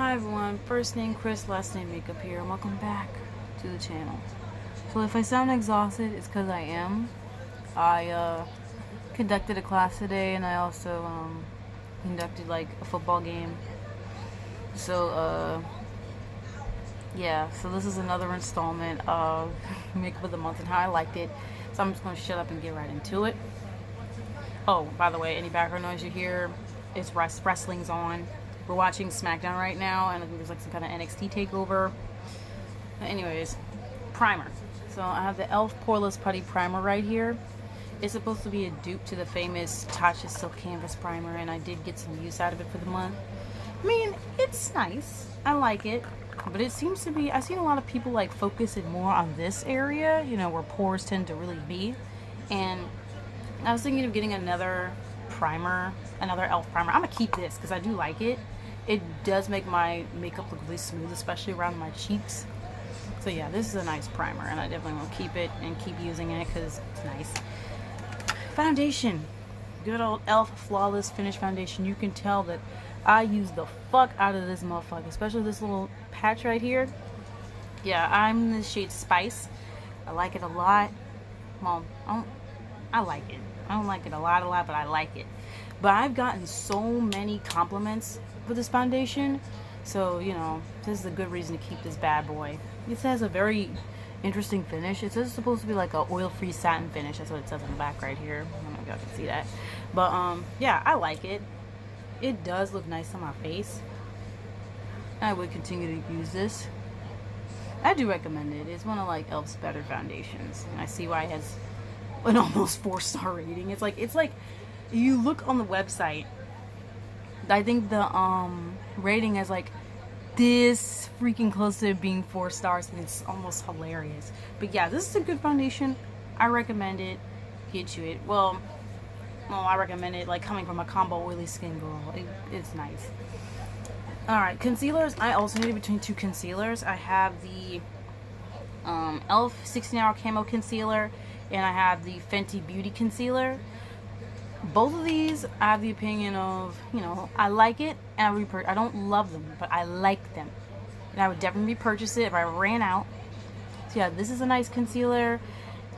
Hi everyone, first name Chris, last name Makeup here, and welcome back to the channel. So if I sound exhausted, it's because I am. I conducted a class today, and I also conducted like a football game. So yeah, so this is another installment of Makeup of the Month and how I liked it. So I'm just going to shut up and get right into it. Oh, by the way, any background noise you hear, it's wrestling's on. We're watching SmackDown right now, and I think there's like some kind of NXT takeover. But anyways, primer. So I have the E.L.F. Poreless Putty Primer right here. It's supposed to be a dupe to the famous Tatcha Silk Canvas Primer, and I did get some use out of it for the month. I mean, it's nice. I like it. But it seems to be, I've seen a lot of people like focusing more on this area, you know, where pores tend to really be. And I was thinking of getting another primer, another E.L.F. primer. I'm gonna keep this because I do like it. It does make my makeup look really smooth, especially around my cheeks. So yeah, this is a nice primer, and I definitely will keep it and keep using it because it's nice. Foundation. Good old E.L.F. Flawless Finish Foundation. You can tell that I use the fuck out of this motherfucker, especially this little patch right here. Yeah, I'm in the shade Spice. I like it a lot. Well, I like it. I don't like it a lot, but I like it. But I've gotten so many compliments for this foundation, so you know, this is a good reason to keep this bad boy. It has a very interesting finish. It says it's supposed to be like a oil-free satin finish. That's what it says on the back right here. I don't know if y'all can see that, but yeah, I like it. It does look nice on my face. I would continue to use this. I do recommend it. It's one of like E.L.F.'s better foundations, and I see why it has an almost 4-star rating. It's like you look on the website, I think the rating is like this freaking close to it being 4 stars, and it's almost hilarious. But yeah, this is a good foundation. I recommend it. Get you it. Well, I recommend it like coming from a combo oily skin girl. It's nice. Alright, concealers. I alternated between 2 concealers. I have the E.L.F. 16-Hour Camo Concealer, and I have the Fenty Beauty Concealer. Both of these, I have the opinion of, you know, I like it, and I don't love them, but I like them. And I would definitely repurchase it if I ran out. So yeah, this is a nice concealer.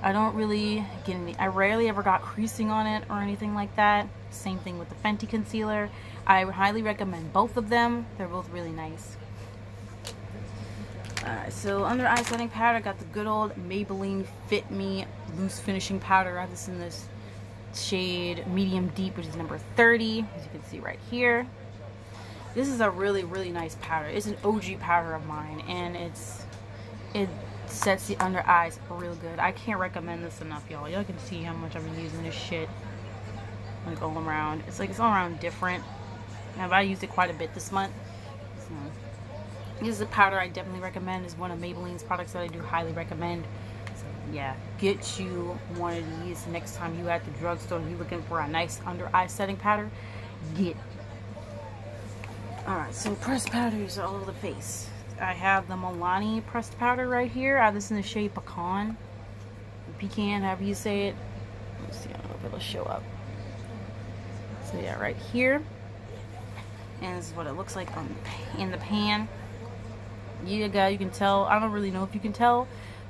I don't really get any, I rarely ever got creasing on it or anything like that. Same thing with the Fenty concealer. I would highly recommend both of them. They're both really nice. Alright, so under eye setting powder, I got the good old Maybelline Fit Me Loose Finishing Powder. I have this in this shade Medium Deep, which is number 30, as you can see right here. This is a really, really nice powder. It's an OG powder of mine, and it sets the under eyes real good. I can't recommend this enough, y'all. Y'all can see how much I've been using this shit, like all around. It's like it's all around different. And I used it quite a bit this month. So this is a powder I definitely recommend. It's one of Maybelline's products that I do highly recommend. So yeah, get you one of these next time you at the drugstore and you're looking for a nice under eye setting powder. Get. Alright, so pressed powders all over the face. I have the Milani pressed powder right here. I have this in the shade Pecan. Pecan, however you say it. Let's see, I don't know if it'll show up. So yeah, right here. And this is what it looks like in the pan. You can tell. I don't really know if you can tell,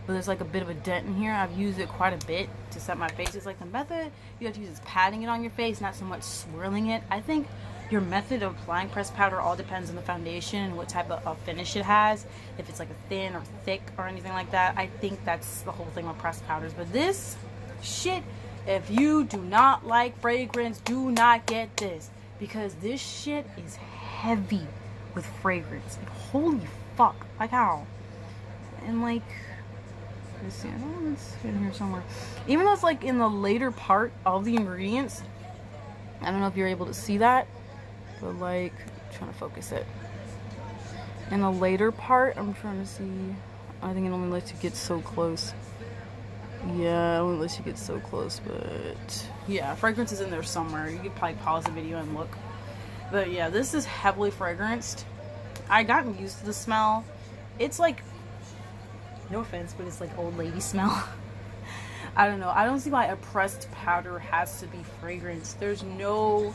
but there's like a bit of a dent in here. I've used it quite a bit to set my face. It's like the method you have to use is patting it on your face, not so much swirling it. I think your method of applying pressed powder all depends on the foundation and what type of finish it has. If it's like a thin or thick or anything like that, I think that's the whole thing with pressed powders. But this shit, if you do not like fragrance, do not get this, because this shit is heavy with fragrance. Like, holy fuck. Like how? And like, let's see, I don't know, it's in here somewhere. Even though it's like in the later part of the ingredients, I don't know if you're able to see that, but like, I'm trying to focus it. In the later part, I'm trying to see, I think it only lets you get so close. Yeah, it only lets you get so close, but yeah, fragrance is in there somewhere. You could probably pause the video and look. But yeah, this is heavily fragranced. I gotten used to the smell. It's like, no offense, but it's like old lady smell. I don't know. I don't see why a pressed powder has to be fragranced. There's no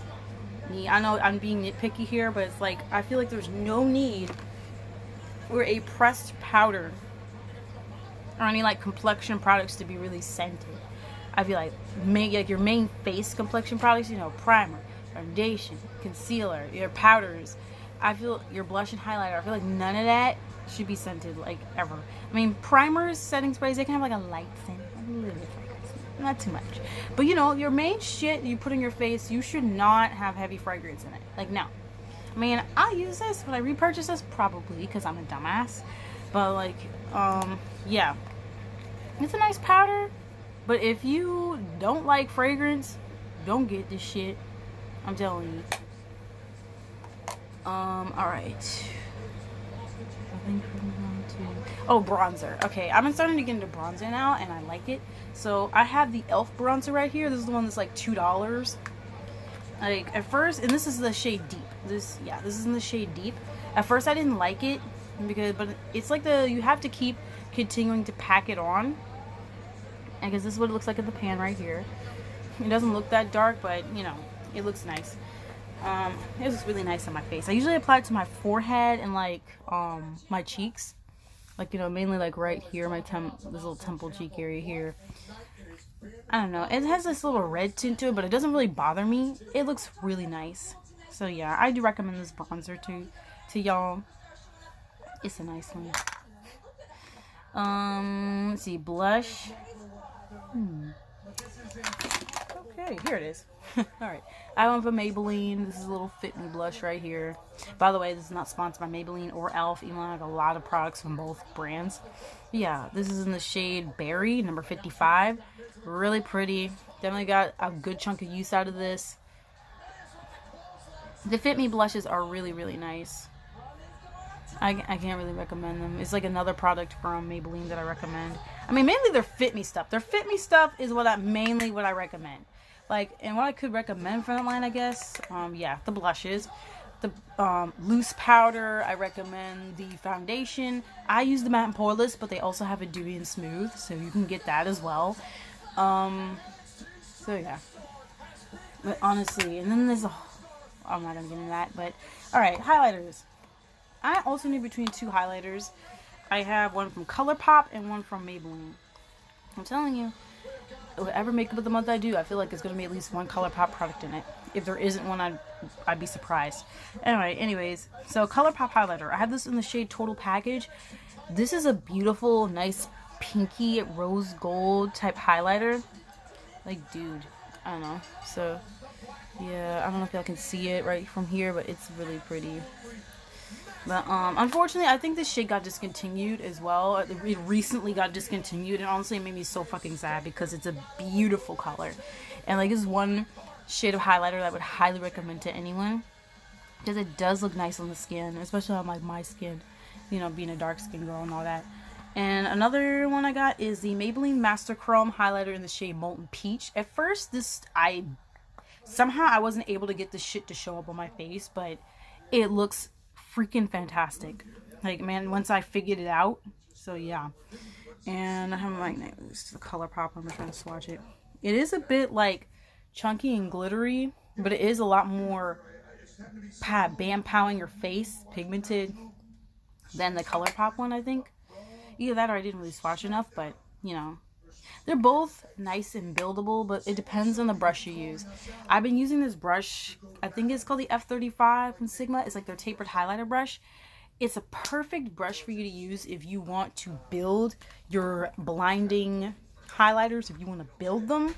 me. I know I'm being nitpicky here, but it's like, I feel like there's no need for a pressed powder or any like complexion products to be really scented. I feel like your main face complexion products, you know, primer, foundation, concealer, your powders, I feel your blush and highlighter, I feel like none of that should be scented like ever. I mean, primers, setting sprays, they can have like a light scent, a little bit, not too much. But you know, your main shit you put in your face, you should not have heavy fragrance in it. Like, no. I mean, I'll use this. Would I repurchase this? Probably, because I'm a dumbass. But like, yeah. It's a nice powder. But if you don't like fragrance, don't get this shit. I'm telling you. Alright. Oh, bronzer. Okay, I've been starting to get into bronzer now, and I like it. So, I have the E.L.F. bronzer right here. This is the one that's like $2. Like, at first, and this is the shade Deep. This is in the shade Deep. At first, I didn't like it, but it's like you have to keep continuing to pack it on. I guess this is what it looks like in the pan right here. It doesn't look that dark, but, you know, it looks nice. It looks really nice on my face. I usually apply it to my forehead and, like, my cheeks. Like, you know, mainly, like, right here, this little temple cheek area here. I don't know. It has this little red tint to it, but it doesn't really bother me. It looks really nice. So, yeah, I do recommend this bronzer to y'all. It's a nice one. Let's see. Blush. Okay, here it is. Alright. I went for Maybelline. This is a little Fit Me blush right here. By the way, this is not sponsored by Maybelline or E.L.F. even though I have a lot of products from both brands. But yeah, this is in the shade Berry, number 55. Really pretty. Definitely got a good chunk of use out of this. The Fit Me blushes are really, really nice. I can't really recommend them. It's like another product from Maybelline that I recommend. I mean, mainly their Fit Me stuff. Their Fit Me stuff is mainly what I recommend. Like, and what I could recommend from that line, I guess, yeah, the blushes. The loose powder, I recommend the foundation. I use the matte and poreless, but they also have a dewy and smooth, so you can get that as well. So yeah. But honestly, and then there's I'm not gonna get into that, but alright, highlighters. I alternate between two highlighters. I have one from Colourpop and one from Maybelline. I'm telling you, whatever makeup of the month I do, I feel like there's going to be at least one Colourpop product in it. If there isn't one, I'd be surprised. Anyways, so Colourpop highlighter. I have this in the shade Total Package. This is a beautiful, nice, pinky, rose gold type highlighter. Like, dude, I don't know. So, yeah, I don't know if y'all can see it right from here, but it's really pretty. But, unfortunately, I think this shade got discontinued as well. It recently got discontinued, and honestly, it made me so fucking sad because it's a beautiful color. And, like, this is one shade of highlighter that I would highly recommend to anyone because it does look nice on the skin, especially on, like, my skin, you know, being a dark skin girl and all that. And another one I got is the Maybelline Master Chrome highlighter in the shade Molten Peach. At first, somehow I wasn't able to get this shit to show up on my face, but it looks freaking fantastic. Like, man, once I figured it out. So yeah. And I have my this is the Colourpop. I'm trying to swatch it. It is a bit like chunky and glittery, but it is a lot more bam powing your face, pigmented than the Colourpop one, I think. Either that or I didn't really swatch enough, but you know. They're both nice and buildable, but it depends on the brush you use. I've been using this brush, I think it's called the F35 from Sigma. It's like their tapered highlighter brush. It's a perfect brush for you to use if you want to build your blinding highlighters. If you want to build them,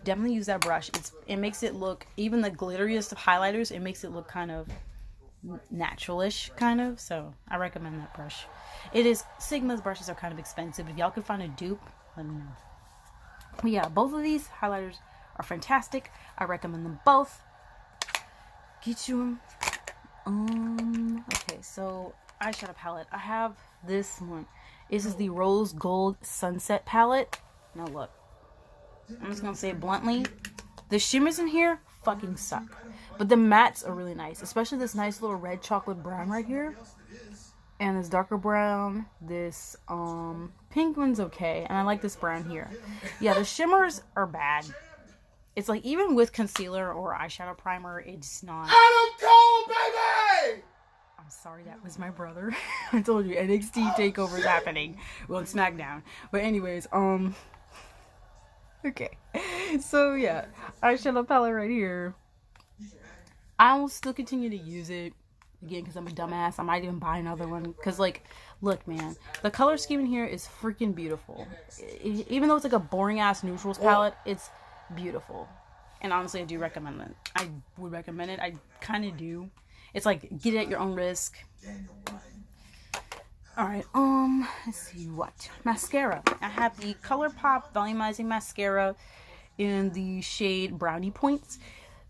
definitely use that brush. It makes it look, even the glitteriest of highlighters, it makes it look kind of naturalish, kind of. So I recommend that brush. Sigma's brushes are kind of expensive. If y'all can find a dupe, let me know. But yeah, both of these highlighters are fantastic. I recommend them both. Get you them. Okay, so eyeshadow palette. I have this one. This is the Rose Gold Sunset palette. Now look. I'm just gonna say it bluntly. The shimmers in here fucking suck. But the mattes are really nice. Especially this nice little red chocolate brown right here. And this darker brown, this pink one's okay, and I like this brown here. Yeah, the shimmers are bad. It's like, even with concealer or eyeshadow primer, it's not. I don't go, baby! I'm sorry, that was my brother. I told you, NXT takeover is happening. Well, on SmackDown. But anyways, okay. So, yeah. Eyeshadow palette right here. I will still continue to use it. Again, because I'm a dumbass. I might even buy another one. Because, like, look, man. The color scheme in here is freaking beautiful. Even though it's like a boring-ass neutrals palette, it's beautiful. And honestly, I do recommend it. I would recommend it. I kind of do. It's like, get it at your own risk. Alright, let's see what. Mascara. I have the Colourpop Volumizing Mascara in the shade Brownie Points.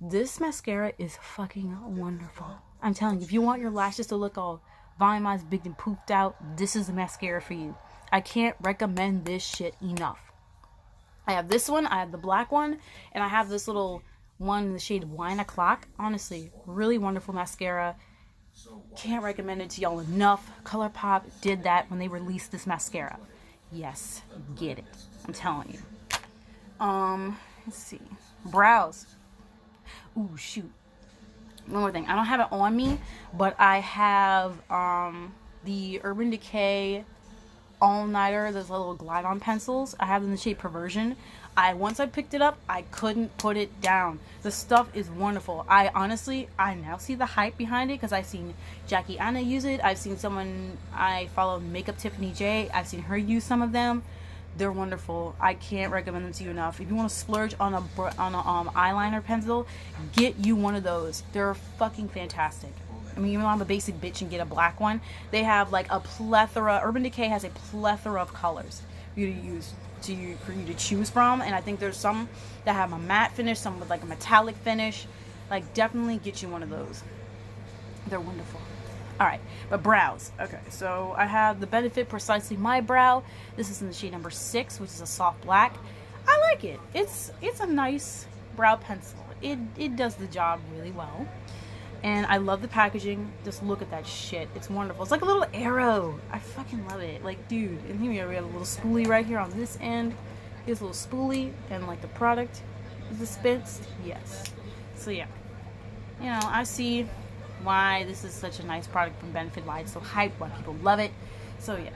This mascara is fucking wonderful. I'm telling you, if you want your lashes to look all volumized, big, and pooped out, this is the mascara for you. I can't recommend this shit enough. I have this one, I have the black one, and I have this little one in the shade Wine O'Clock. Honestly, really wonderful mascara. Can't recommend it to y'all enough. Colourpop did that when they released this mascara. Yes, get it. I'm telling you. Let's see. Brows. Ooh, shoot. One more thing. I don't have it on me, but I have the Urban Decay All-Nighter. Those little glide-on pencils. I have them in the shade Perversion. Once I picked it up, I couldn't put it down. The stuff is wonderful. I now see the hype behind it because I've seen Jackie Anna use it. I've seen someone I follow, Makeup Tiffany J. I've seen her use some of them. They're wonderful. I can't recommend them to you enough. If you want to splurge on a eyeliner pencil, get you one of those. They're fucking fantastic. I mean, even though I'm a basic bitch and get a black one, they have like a plethora. Urban Decay has a plethora of colors for you to use. For you to choose from, and I think there's some that have a matte finish, some with like a metallic finish. Like, definitely get you one of those. They're wonderful. Alright, but brows. Okay, so I have the Benefit Precisely My Brow. This is in the shade number 6, which is a soft black. I like it. It's a nice brow pencil. It does the job really well. And I love the packaging. Just look at that shit. It's wonderful. It's like a little arrow. I fucking love it. Like, dude. And here we have a little spoolie right here on this end. Here's a little spoolie. And, like, the product is dispensed. Yes. So, yeah. You know, I see why this is such a nice product from Benefit. Why it's so hyped. Why people love it. So, yeah.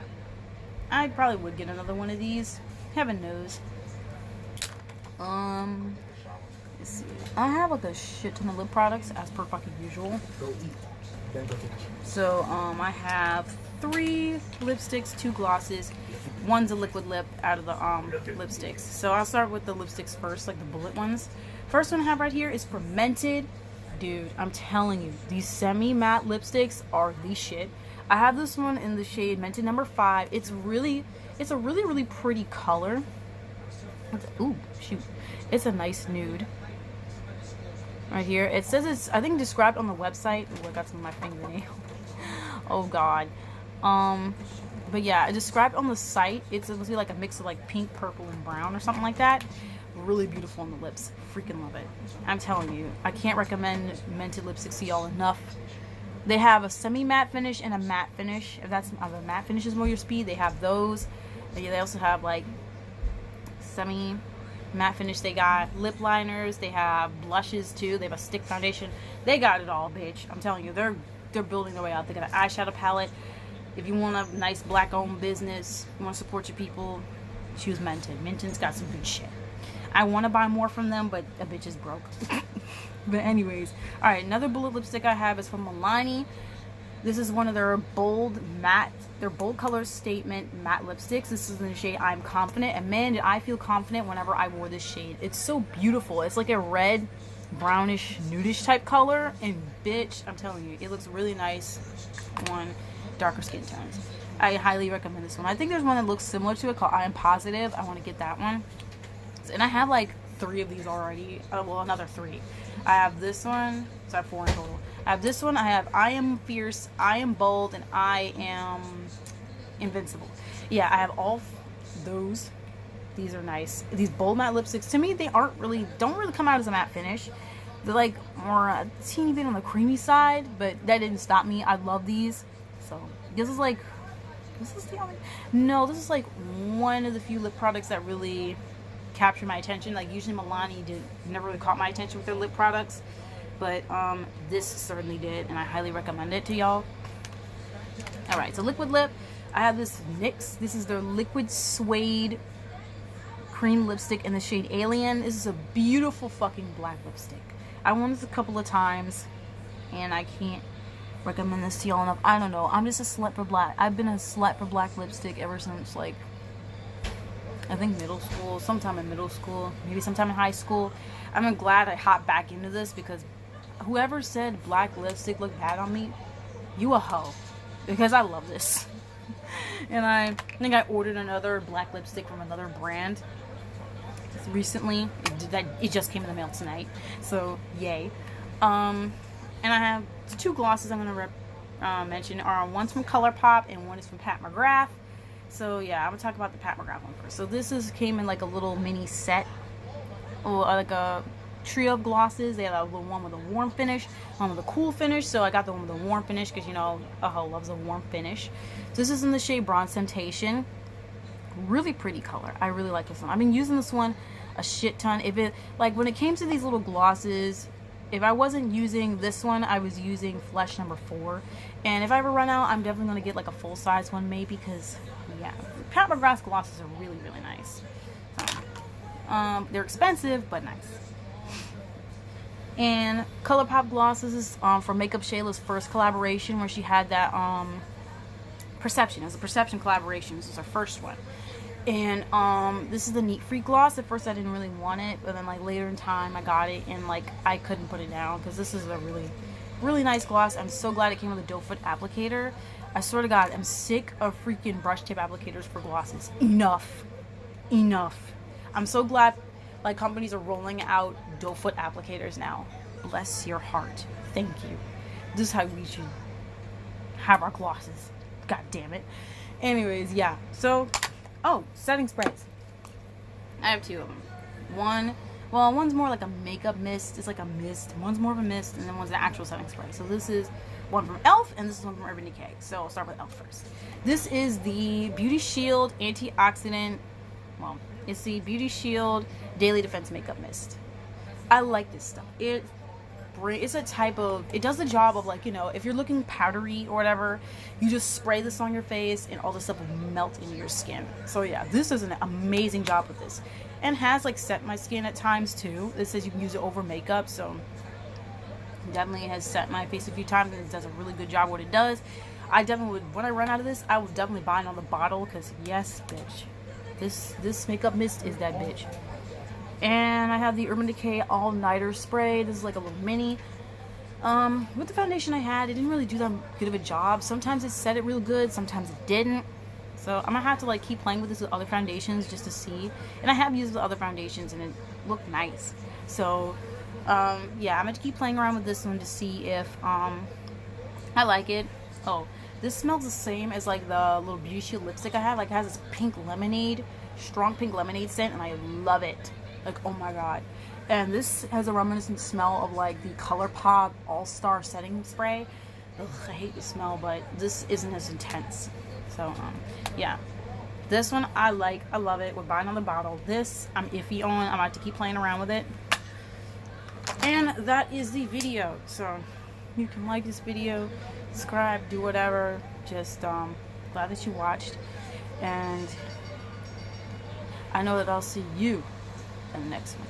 I probably would get another one of these. Heaven knows. Let's see. I have like a shit ton of lip products as per fucking usual. So I have 3 lipsticks, 2 glosses, one's a liquid lip out of the lipsticks. So I'll start with the lipsticks first, like the bullet ones. First one I have right here is Fermented. Dude, I'm telling you, these semi-matte lipsticks are the shit. I have this one in the shade Mented number 5. It's a really pretty color. Ooh, shoot. It's a nice nude. Right here. It says it's, I think, described on the website. Ooh, I got some of my fingernail. Oh, God. But yeah, it described on the site. It's supposed to be like a mix of like pink, purple, and brown or something like that. Really beautiful on the lips. Freaking love it. I'm telling you. I can't recommend Mented lipsticks to y'all enough. They have a semi-matte finish and a matte finish. If that's the matte finish is more your speed, they have those. They also have like semi-matte finish. They got lip liners. They have blushes too. They have a stick foundation. They got it all, bitch. I'm telling you, they're building their way out. They got an eyeshadow palette. If you want a nice black-owned business, you want to support your people, choose Mented. Mented's got some good shit. I want to buy more from them, but a bitch is broke. But anyways, all right. Another bullet lipstick I have is from Milani. This is one of their bold color statement matte lipsticks. This is in the shade I'm Confident, and man, did I feel confident whenever I wore this shade. It's so beautiful. It's like a red, brownish, nudish type color, and bitch, I'm telling you, it looks really nice on darker skin tones. I highly recommend this one. I think there's one that looks similar to it called I Am Positive. I want to get that one. And I have like 3 of these already. Well, another 3. I have this one. So I have 4 in total. I have this one. I have I Am Fierce, I Am Bold, and I Am Invincible. Yeah, I have all those. These are nice. These bold matte lipsticks, to me, they don't really come out as a matte finish. They're like more a teeny bit on the creamy side, but that didn't stop me. I love these. So this is the only. No, this is like one of the few lip products that really captured my attention. Like usually Milani never really caught my attention with their lip products, but this certainly did, and I highly recommend it to y'all. All right, so liquid lip. I have this NYX. This is their liquid suede cream lipstick in the shade Alien. This is a beautiful fucking black lipstick. I won this a couple of times, and I can't recommend this to y'all enough. I don't know. I'm just a slut for black. I've been a slut for black lipstick ever since, like, I think middle school, sometime in middle school, maybe sometime in high school. I'm glad I hopped back into this, because whoever said black lipstick looked bad on me, you a hoe, because I love this. And I think I ordered another black lipstick from another brand recently. It just came in the mail tonight, so yay. And I have the 2 glosses I'm going to mention are one's from Colourpop and one is from Pat McGrath. So yeah, I'm going to talk about the Pat McGrath one first. So this came in like a little mini set, or like a trio of glosses. They have a little one with a warm finish, one with a cool finish. So I got the one with a warm finish because, you know, a hoe loves a warm finish. So this is in the shade Bronze Temptation. Really pretty color. I really like this one. I've been using this one a shit ton. If it, like, when it came to these little glosses, if I wasn't using this one, I was using Flesh number 4. And if I ever run out, I'm definitely going to get like a full size one maybe, because yeah, Pat McGrath's glosses are really, really nice. So, they're expensive, but nice. And Colourpop glosses is from Makeup Shayla's first collaboration, where she had that Perception. It was a Perception collaboration. This was her first one. And this is the Neat Freak gloss. At first I didn't really want it, but then like later in time I got it, and like I couldn't put it down because this is a really, really nice gloss. I'm so glad it came with a doe foot applicator. I swear to God, I'm sick of freaking brush tip applicators for glosses. Enough. I'm so glad like companies are rolling out doe foot applicators now. Bless your heart. Thank you. This is how we should have our glosses. God damn it. Anyways, yeah. So, oh, setting sprays. I have 2 of them. One's more like a makeup mist. It's like a mist. One's more of a mist, and then one's an actual setting spray. So this is one from E.L.F. and this is one from Urban Decay. So I'll start with E.L.F. first. This is the Beauty Shield Antioxidant. Well, it's the Beauty Shield Daily Defense Makeup Mist. I like this stuff. It's a type of, it does the job of, like, you know, if you're looking powdery or whatever, you just spray this on your face and all the stuff will melt into your skin. So yeah, this is an amazing job with this, and has like set my skin at times too. It says you can use it over makeup, so definitely has set my face a few times, and it does a really good job what it does. I definitely would, when I run out of this, I will definitely buy another bottle, because yes bitch, this makeup mist is that bitch. And I have the Urban Decay All Nighter Spray. This is like a little mini. With the foundation I had, it didn't really do that good of a job. Sometimes it set it real good, sometimes it didn't. So I'm gonna have to like keep playing with this with other foundations just to see. And I have used the other foundations and it looked nice. So yeah, I'm gonna keep playing around with this one to see if I like it. Oh, this smells the same as like the little Beauty Shield lipstick I have. Like, it has this pink lemonade, strong pink lemonade scent, and I love it. Like, oh my god. And this has a reminiscent smell of like the Colourpop All-Star Setting Spray. Ugh, I hate the smell, but this isn't as intense. So yeah, this one I like, I love it. We're buying another bottle. This I'm iffy on. I'm about to keep playing around with it. And that is the video. So you can like this video, subscribe, do whatever. Just glad that you watched, and I know that I'll see you in the next one.